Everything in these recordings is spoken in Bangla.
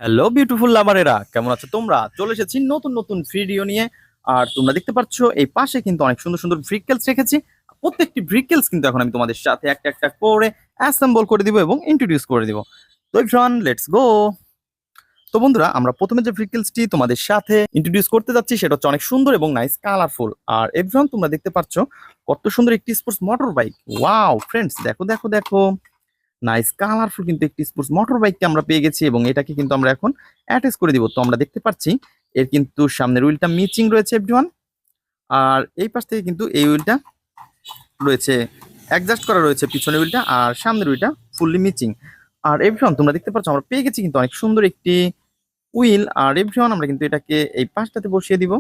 হ্যালো বিউটিফুল লাভারেরা, কেমন আছো তোমরা? চলে এসেছি নতুন নতুন ভিডিও নিয়ে। আর তোমরা দেখতে পাচ্ছ এই পাশে কিন্তু অনেক সুন্দর সুন্দর ভ্রিকেলস রেখেছি। প্রত্যেকটি ভ্রিকেলস কিন্তু এখন আমি তোমাদের সাথে একটা একটা করে অ্যাসেম্বল করে দিব এবং ইন্ট্রোডিউস করে দিব। তো এভরিওয়ান, লেটস গো। তো বন্ধুরা, আমরা প্রথমে যে ভ্রিকেলসটি তোমাদের সাথে ইন্ট্রোডিউস করতে যাচ্ছি সেটা হচ্ছে অনেক সুন্দর এবং নাইস কালারফুল। আর এভরিওয়ান, তোমরা দেখতে পাচ্ছ কত সুন্দর একটি sports motor bike. Wow friends, দেখো দেখো দেখো, নাইস কালারফুল কিন্তু একটি স্পোর্টস মোটর বাইককে আমরা পেয়ে গেছি এবং এটাকে কিন্তু আমরা এখন অ্যাটাচ করে দিব। তো আমরা দেখতে পাচ্ছি এর কিন্তু সামনের হুইলটা মিচিং রয়েছে এভরিওয়ান, আর এই পাশ থেকে কিন্তু এই হুইলটা রয়েছে অ্যাডজাস্ট করা রয়েছে, পিছনের হুইলটা আর সামনের হুইলটা ফুললি মিচিং। আর এভরিওয়ান, তোমরা দেখতে পাচ্ছ আমরা পেয়ে গেছি কিন্তু অনেক সুন্দর একটি হুইল। আর এভরিওয়ান, আমরা কিন্তু এটাকে এই পাশটাতে বসিয়ে দিব।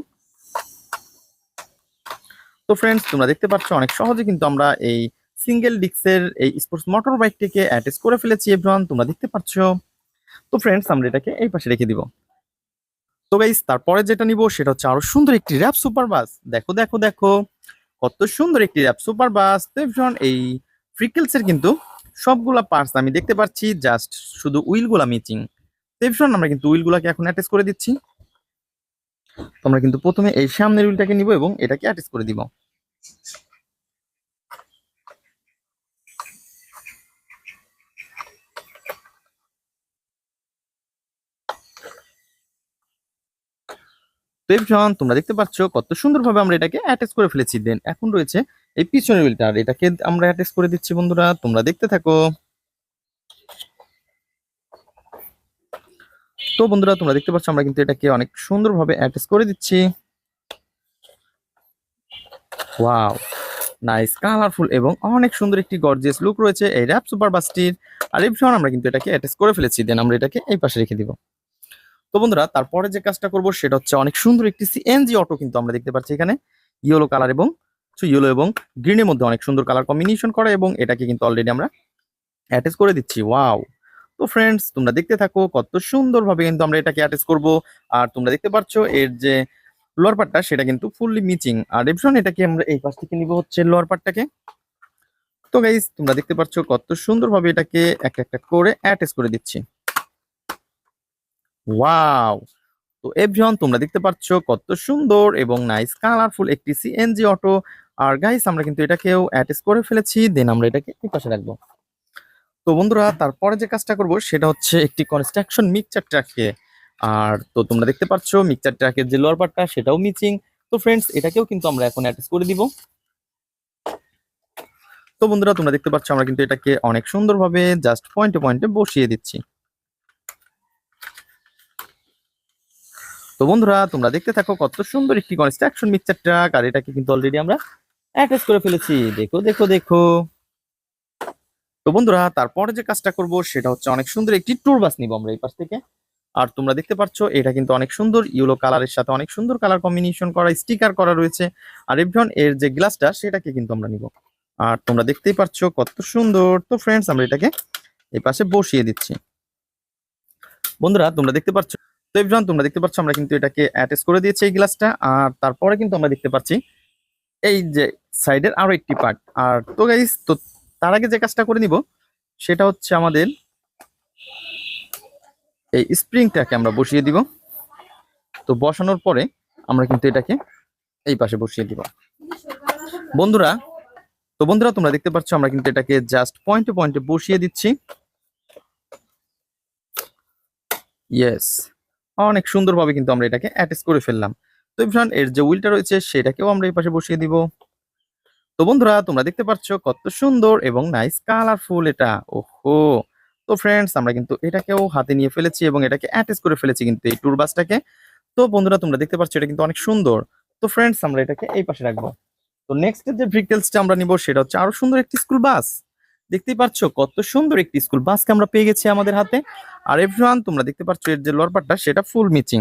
তো ফ্রেন্ডস, তোমরা দেখতে পাচ্ছ অনেক সহজে কিন্তু আমরা এই সিঙ্গেল ডিস্কের এই স্পোর্টস মোটর বাইকটিকে অ্যাটাচ করে ফেলেছি এভরিওয়ান, তোমরা দেখতে পাচ্ছ। তো ফ্রেন্ডস, আমরা এটাকে এই পাশে রেখে দিব। তো গাইস, তারপরে যেটা নিব সেটা হচ্ছে আরো সুন্দর একটি র্যাপ সুপার বাস। দেখো দেখো দেখো, কত সুন্দর একটি র্যাপ সুপার বাস। তো এভরিওয়ান, এই ফ্রিকেলস এর কিন্তু সবগুলা পার্টস আমি দেখতে পাচ্ছি, জাস্ট শুধু উইল গুলা মিচিং। তো এভরিওয়ান, আমরা কিন্তু উইল গুলাকে এখন অ্যাটাচ করে দিচ্ছি। তো আমরা কিন্তু প্রথমে এই সামনের উইলটাকে নিব এবং এটাকে অ্যাটাচ করে দিব। তো এভরিওয়ান, তোমরা দেখতে পাচ্ছ কত সুন্দরভাবে আমরা এটাকে অ্যাটাচ করে ফেলেছি। দেন এখন রয়েছে এই পিছনের হুইলটা, আর এটাকে আমরা অ্যাটাচ করে দিচ্ছি। বন্ধুরা, তোমরা দেখতে থাকো। তো বন্ধুরা, তোমরা দেখতে পাচ্ছ আমরা কিন্তু এটাকে অনেক সুন্দরভাবে অ্যাটাচ করে দিচ্ছি। ওয়াও, নাইস কালারফুল এবং অনেক সুন্দর একটি গর্জিয়াস লুক রয়েছে এই র্যাপ সুপার বাসটির। আর এভরিওয়ান, আমরা কিন্তু এটাকে অ্যাটাচ করে ফেলেছি। দেন আমরা এটাকে এই পাশে রেখে দিব। তো বন্ধুরা, তারপরে যে কাজটা করব সেটা হচ্ছে অনেক সুন্দর একটি সিএনজি অটো কিন্তু আমরা দেখতে পাচ্ছি এখানে ইয়েলো কালার এবং ইয়েলো এবং গ্রিনের মধ্যে অনেক সুন্দর কালার কম্বিনেশন করা, এবং এটাকে কিন্তু অলরেডি আমরা অ্যাটাচ করে দিচ্ছি। ওয়াও। তো ফ্রেন্ডস, তোমরা দেখতে থাকো কত সুন্দরভাবে কিন্তু আমরা এটাকে অ্যাটাচ করব। আর তোমরা দেখতে পাচ্ছ এর যে লোয়ার পার্টটা সেটা কিন্তু ফুললি মিচিং। আর এভরিওয়ান, এটাকে আমরা এই পাশ থেকে নিব হচ্ছে লোয়ার পার্টটাকে। তো গাইস, তোমরা দেখতে পাচ্ছ কত সুন্দরভাবে এটাকে একটা একটা করে অ্যাটাচ করে দিচ্ছি। ওয়াও। তো এভরিওয়ান, তোমরা দেখতে পাচ্ছ কত সুন্দর এবং নাইস কালারফুল একটি সিএনজি অটো। আর গাইস, আমরা কিন্তু এটাকেও অ্যাটাচ করে ফেলেছি। দেন আমরা এটাকে এই পাশে রাখবো। তো বন্ধুরা, তারপরে যে কাজটা করব সেটা হচ্ছে একটি কনস্ট্রাকশন মিক্সচার ট্রাককে। আর তো তোমরা দেখতে পাচ্ছ মিক্সচার ট্রাকের যে লোয়ার পার্টটা সেটাও মিচিং। তো ফ্রেন্ডস, এটাকেও কিন্তু আমরা এখন অ্যাটাচ করে দিব। তো বন্ধুরা, তোমরা দেখতে পাচ্ছ আমরা কিন্তু এটাকে অনেক সুন্দরভাবে জাস্ট পয়েন্টে পয়েন্টে বসিয়ে দিচ্ছি। তো বন্ধুরা, তোমরা দেখতে থাকো কত সুন্দর একটি কনস্ট্রাকশন মিক্সচার ট্রাক। আর এটাকে কিন্তু অলরেডি আমরা অ্যাটাচ করে ফেলেছি। দেখো দেখো দেখো। তো বন্ধুরা, তারপরে যে কাজটা করব সেটা হচ্ছে অনেক সুন্দর একটি ট্যুর বাস নিব আমরা এই পাশ থেকে। আর তোমরা দেখতে পাচ্ছ এটা কিন্তু অনেক সুন্দর ইয়েলো কালারের সাথে অনেক সুন্দর কালার কম্বিনেশন করা, স্টিকার করা রয়েছে। আর এভরিওয়ান, এর যে গ্লাসটা সেটাকে কিন্তু আমরা নিব। আর তোমরা দেখতেই পাচ্ছ কত সুন্দর। তো ফ্রেন্ডস, আমরা এটাকে এই পাশে বসিয়ে দিচ্ছি। বন্ধুরা, তোমরা দেখতে পাচ্ছ। তো এভরিওয়ান, তোমরা দেখতে পাচ্ছ আমরা কিন্তু এটাকে অ্যাটাচ করে দিয়েছি এই গ্লাসটা। আর তারপরে কিন্তু আমরা দেখতে পাচ্ছি এই যে সাইডের আরো একটি পার্ট। আর তো গাইস, তো তার আগে যে কাজটা করে নিব সেটা হচ্ছে আমাদের এই স্প্রিংটাকে আমরা বসিয়ে দিব। তো বসানোর পরে আমরা কিন্তু এটাকে এই পাশে বসিয়ে দিব। বন্ধুরা, তো বন্ধুরা, তোমরা দেখতে পাচ্ছ আমরা কিন্তু এটাকে জাস্ট পয়েন্টে পয়েন্টে বসিয়ে দিচ্ছি। ইয়েস, অনেক সুন্দরভাবে কিন্তু আমরা এটাকে অ্যাটাচ করে ফেললাম। তো এভরিওয়ান, এর যে হুইলটা রয়েছে সেটাকেও আমরা এই পাশে বসিয়ে দিব। তো বন্ধুরা, তোমরা দেখতে পাচ্ছ কত সুন্দর এবং নাইস কালারফুল এটা। ওহো। তো ফ্রেন্ডস, আমরা কিন্তু এটাকেও হাতে নিয়ে ফেলেছি এবং এটাকে অ্যাটাচ করে ফেলেছি কিন্তু এই ট্যুর বাসটাকে। তো বন্ধুরা, তোমরা দেখতে পাচ্ছ এটা কিন্তু অনেক সুন্দর। তো ফ্রেন্ডস, আমরা এটাকে এই পাশে রাখবো। তো নেক্সট যে ভেহিকলসটা আমরা নিব সেটা হচ্ছে আরো সুন্দর একটি স্কুল বাস। দেখতেই পাচ্ছ কত সুন্দর একটি স্কুল বাসকে আমরা পেয়ে গেছি আমাদের হাতে। আর এভরিওয়ান, তোমরা দেখতে পাচ্ছ এর যে লোয়ার পার্টটা সেটা ফুল মিচিং।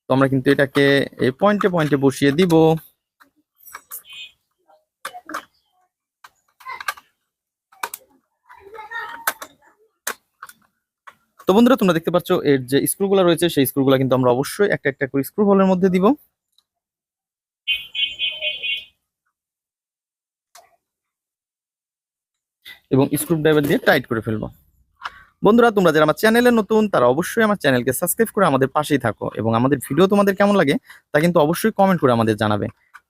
তো আমরা কিন্তু এটাকে এই পয়েন্টে পয়েন্টে বসিয়ে দিব। তো বন্ধুরা, তোমরা দেখতে পাচ্ছ এর যে স্ক্রুগুলো রয়েছে সেই স্ক্রুগুলো কিন্তু আমরা অবশ্যই একটা একটা করে স্ক্রু হোলের মধ্যে দিব এবং স্ক্রু ড্রাইভার দিয়ে টাইট করে ফেলবো। বন্ধুরা, তোমরা যারা আমার চ্যানেলে নতুন তারা অবশ্যই আমার চ্যানেলকে সাবস্ক্রাইব করে আমাদের পাশেই থাকো, এবং আমাদের ভিডিও তোমাদের কেমন লাগে তা কিন্তু অবশ্যই কমেন্ট করে আমাদের জানাবে।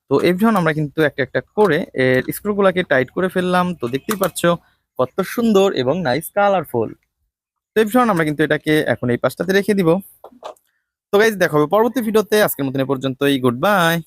তো এভরিওয়ান, আমরা কিন্তু একটা একটা করে এর স্ক্রুগুলোকে টাইট করে ফেললাম। তো দেখতেই পাচ্ছো কত সুন্দর এবং নাইস কালারফুল। তো এভরিওয়ান, আমরা কিন্তু এটাকে এখন এই পাশটাতে রেখে দিব। তো গাইজ, দেখা হবে পরবর্তী ভিডিওতে। আজকের মতন এ পর্যন্তই। Good bye.